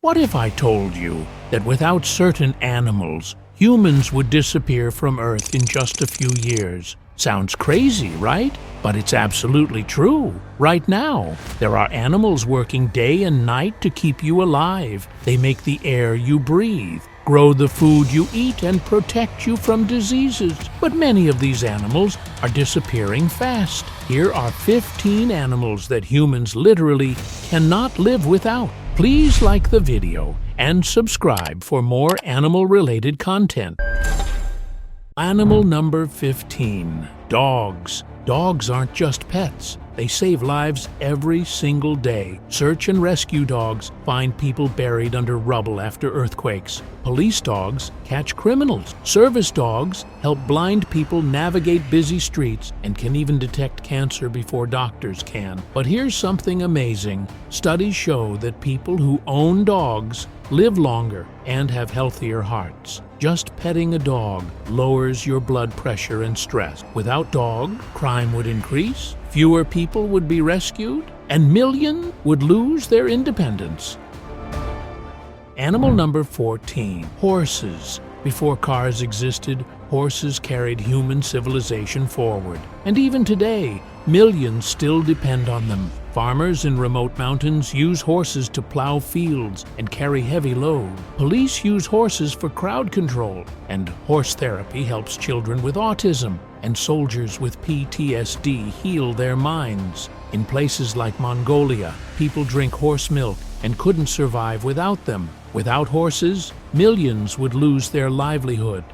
What if I told you that without certain animals, humans would disappear from Earth in just a few years? Sounds crazy, right? But it's absolutely true. Right now, there are animals working day and night to keep you alive. They make the air you breathe, grow the food you eat, and protect you from diseases. But many of these animals are disappearing fast. Here are 15 animals that humans literally cannot live without. Please like the video and subscribe for more animal-related content. Animal number 15. Dogs. Dogs aren't just pets. They save lives every single day. Search and rescue dogs find people buried under rubble after earthquakes. Police dogs catch criminals. Service dogs help blind people navigate busy streets and can even detect cancer before doctors can. But here's something amazing. Studies show that people who own dogs live longer and have healthier hearts. Just petting a dog lowers your blood pressure and stress. Without dog, crime would increase, fewer people would be rescued, and millions would lose their independence. Animal number 14. Horses. Before cars existed, horses carried human civilization forward. And even today, millions still depend on them. Farmers in remote mountains use horses to plow fields and carry heavy load. Police use horses for crowd control, and horse therapy helps children with autism. And soldiers with PTSD heal their minds. In places like Mongolia, people drink horse milk and couldn't survive without them. Without horses, millions would lose their livelihood.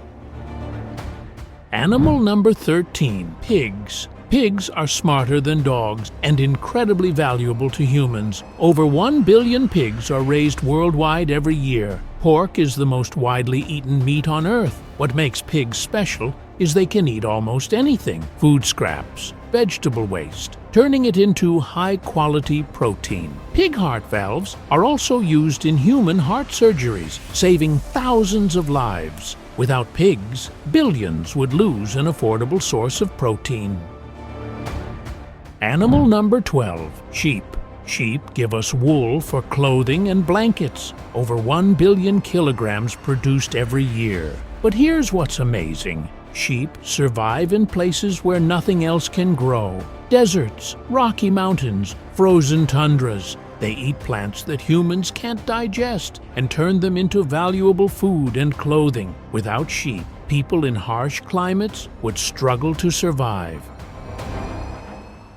Animal number 13. Pigs. Pigs are smarter than dogs and incredibly valuable to humans. Over 1 billion pigs are raised worldwide every year. Pork is the most widely eaten meat on Earth. What makes pigs special is they can eat almost anything: food scraps, vegetable waste, turning it into high-quality protein. Pig heart valves are also used in human heart surgeries, saving thousands of lives. Without pigs, billions would lose an affordable source of protein. Animal number 12. Sheep. Sheep give us wool for clothing and blankets. Over 1 billion kilograms produced every year. But here's what's amazing. Sheep survive in places where nothing else can grow. Deserts, rocky mountains, frozen tundras. They eat plants that humans can't digest and turn them into valuable food and clothing. Without sheep, people in harsh climates would struggle to survive.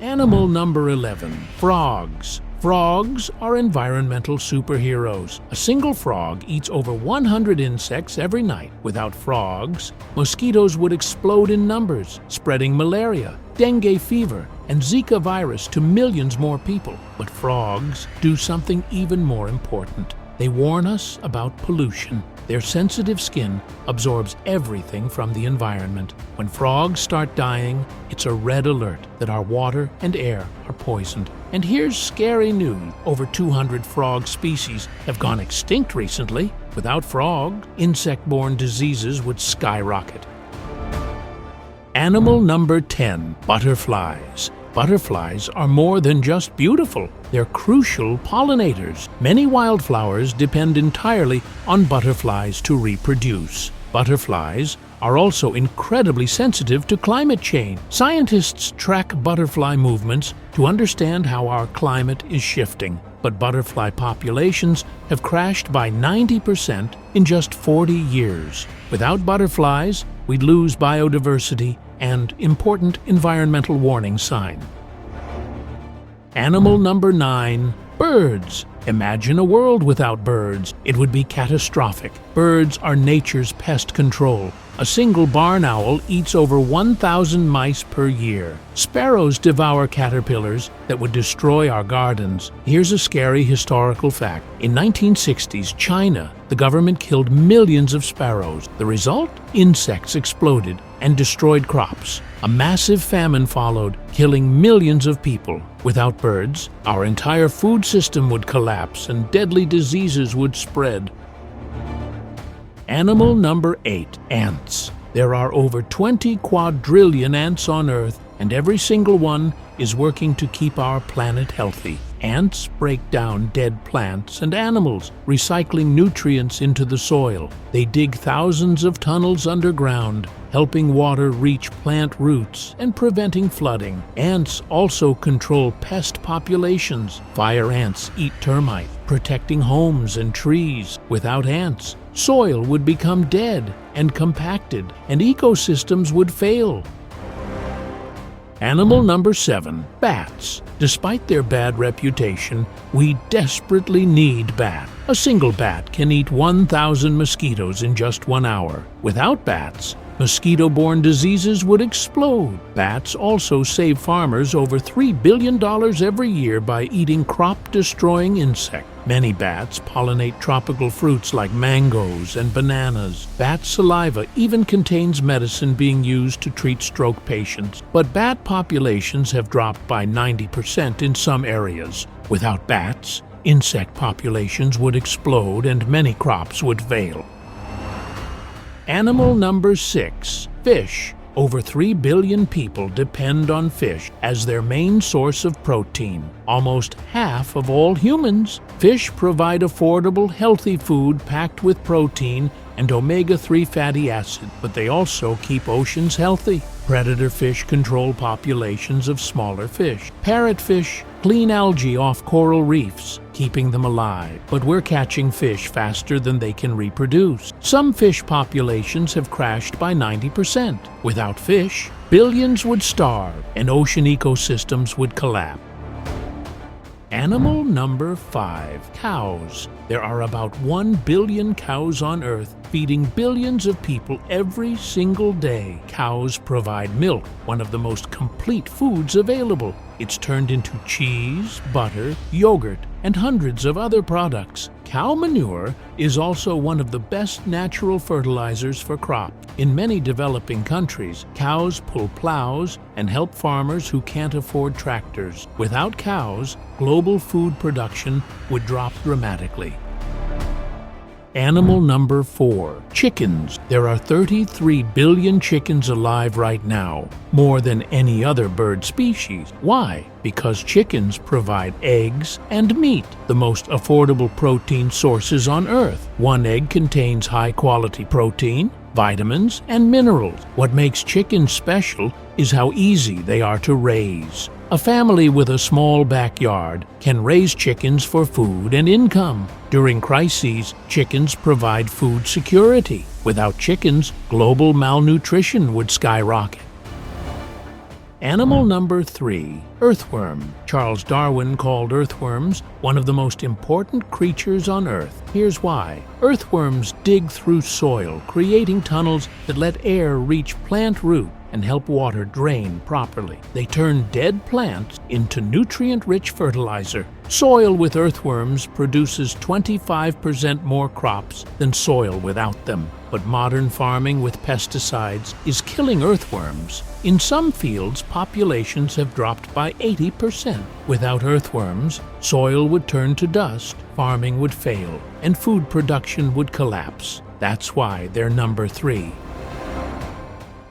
Animal number 11. Frogs. Frogs are environmental superheroes. A single frog eats over 100 insects every night. Without frogs, mosquitoes would explode in numbers, spreading malaria, dengue fever, and Zika virus to millions more people. But frogs do something even more important. They warn us about pollution. Their sensitive skin absorbs everything from the environment. When frogs start dying, it's a red alert that our water and air are poisoned. And here's scary news. Over 200 frog species have gone extinct recently. Without frogs, insect-borne diseases would skyrocket. Animal number 10. Butterflies. Butterflies are more than just beautiful. They're crucial pollinators. Many wildflowers depend entirely on butterflies to reproduce. Butterflies are also incredibly sensitive to climate change. Scientists track butterfly movements to understand how our climate is shifting. But butterfly populations have crashed by 90% in just 40 years. Without butterflies, we'd lose biodiversity and important environmental warning sign. Animal number 9. Birds. Imagine a world without birds. It would be catastrophic. Birds are nature's pest control. A single barn owl eats over 1,000 mice per year. Sparrows devour caterpillars that would destroy our gardens. Here's a scary historical fact. In 1960s China, the government killed millions of sparrows. The result? Insects exploded and destroyed crops. A massive famine followed, killing millions of people. Without birds, our entire food system would collapse and deadly diseases would spread. Animal number 8. Ants. There are over 20 quadrillion ants on Earth, and every single one is working to keep our planet healthy. Ants break down dead plants and animals, recycling nutrients into the soil. They dig thousands of tunnels underground, helping water reach plant roots and preventing flooding. Ants also control pest populations. Fire ants eat termites, protecting homes and trees. Without ants, soil would become dead and compacted, and ecosystems would fail. Animal number 7, bats. Despite their bad reputation, we desperately need bats. A single bat can eat 1,000 mosquitoes in just 1 hour. Without bats, mosquito-borne diseases would explode. Bats also save farmers over $3 billion every year by eating crop-destroying insects. Many bats pollinate tropical fruits like mangoes and bananas. Bat saliva even contains medicine being used to treat stroke patients. But bat populations have dropped by 90% in some areas. Without bats, insect populations would explode and many crops would fail. Animal number 6, fish. Over 3 billion people depend on fish as their main source of protein. Almost half of all humans. Fish provide affordable, healthy food packed with protein and omega-3 fatty acids, but they also keep oceans healthy. Predator fish control populations of smaller fish. Parrotfish clean algae off coral reefs, keeping them alive. But we're catching fish faster than they can reproduce. Some fish populations have crashed by 90%. Without fish, billions would starve and ocean ecosystems would collapse. Animal number 5, cows. There are about 1 billion cows on Earth, feeding billions of people every single day. Cows provide milk, one of the most complete foods available. It's turned into cheese, butter, yogurt, and hundreds of other products. Cow manure is also one of the best natural fertilizers for crops. In many developing countries, cows pull plows and help farmers who can't afford tractors. Without cows, global food production would drop dramatically. Animal number 4, chickens. There are 33 billion chickens alive right now, more than any other bird species. Why? Because chickens provide eggs and meat, the most affordable protein sources on Earth. One egg contains high-quality protein, vitamins, and minerals. What makes chickens special is how easy they are to raise. A family with a small backyard can raise chickens for food and income. During crises, chickens provide food security. Without chickens, global malnutrition would skyrocket. Animal number 3, earthworm. Charles Darwin called earthworms one of the most important creatures on Earth. Here's why. Earthworms dig through soil, creating tunnels that let air reach plant roots and help water drain properly. They turn dead plants into nutrient-rich fertilizer. Soil with earthworms produces 25% more crops than soil without them. But modern farming with pesticides is killing earthworms. In some fields, populations have dropped by 80%. Without earthworms, soil would turn to dust, farming would fail, and food production would collapse. That's why they're number 3.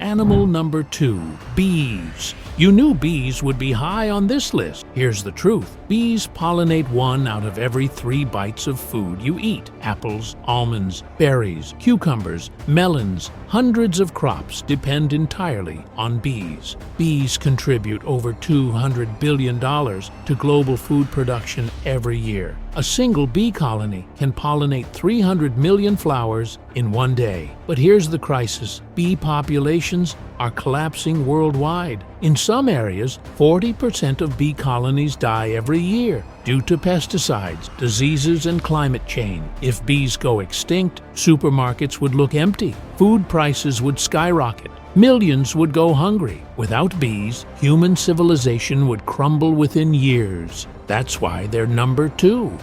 Animal number 2, bees. You knew bees would be high on this list. Here's the truth. Bees pollinate 1 out of every 3 bites of food you eat. Apples, almonds, berries, cucumbers, melons, hundreds of crops depend entirely on bees. Bees contribute over $200 billion to global food production every year. A single bee colony can pollinate 300 million flowers in 1 day. But here's the crisis. Bee populations are collapsing worldwide. In some areas, 40% of bee colonies die every year due to pesticides, diseases, and climate change. If bees go extinct, supermarkets would look empty. Food prices would skyrocket. Millions would go hungry. Without bees, human civilization would crumble within years. That's why they're number 2.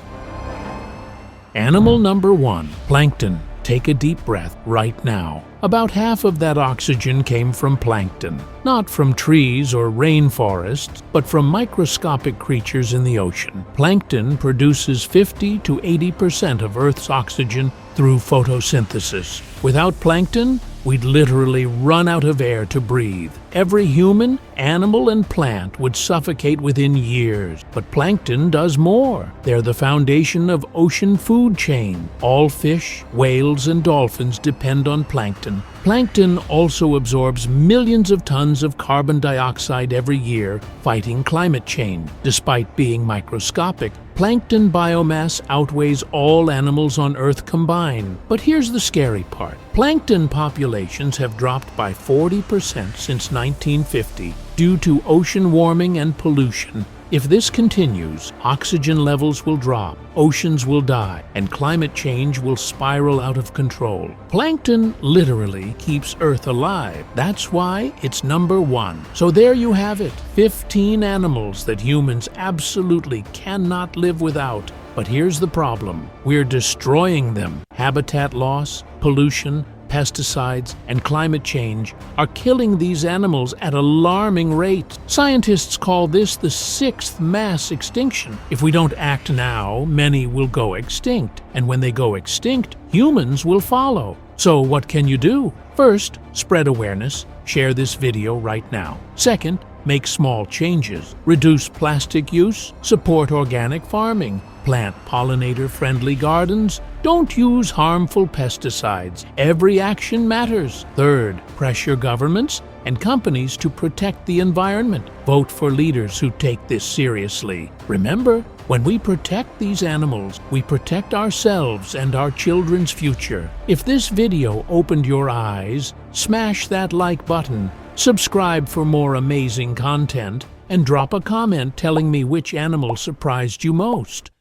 Animal number 1, plankton. Take a deep breath right now. About half of that oxygen came from plankton. Not from trees or rainforests, but from microscopic creatures in the ocean. Plankton produces 50 to 80% of Earth's oxygen through photosynthesis. Without plankton, we'd literally run out of air to breathe. every human, animal, and plant would suffocate within years. But plankton does more. They're the foundation of ocean food chain. All fish, whales, and dolphins depend on plankton. Plankton also absorbs millions of tons of carbon dioxide every year, fighting climate change. Despite being microscopic, plankton biomass outweighs all animals on Earth combined. But here's the scary part. Plankton populations have dropped by 40% since 1950 due to ocean warming and pollution. If this continues, oxygen levels will drop, oceans will die, and climate change will spiral out of control. Plankton literally keeps Earth alive. That's why it's number one. So there you have it, 15 animals that humans absolutely cannot live without. But here's the problem. We're destroying them. Habitat loss, pollution, pesticides, and climate change are killing these animals at alarming rates. Scientists call this the 6th mass extinction. If we don't act now, many will go extinct. And when they go extinct, humans will follow. So what can you do? First, spread awareness. Share this video right now. Second, make small changes. Reduce plastic use. Support organic farming. Plant pollinator-friendly gardens. Don't use harmful pesticides. Every action matters. Third, pressure governments and companies to protect the environment. Vote for leaders who take this seriously. Remember, when we protect these animals, we protect ourselves and our children's future. If this video opened your eyes, smash that like button, subscribe for more amazing content, and drop a comment telling me which animal surprised you most.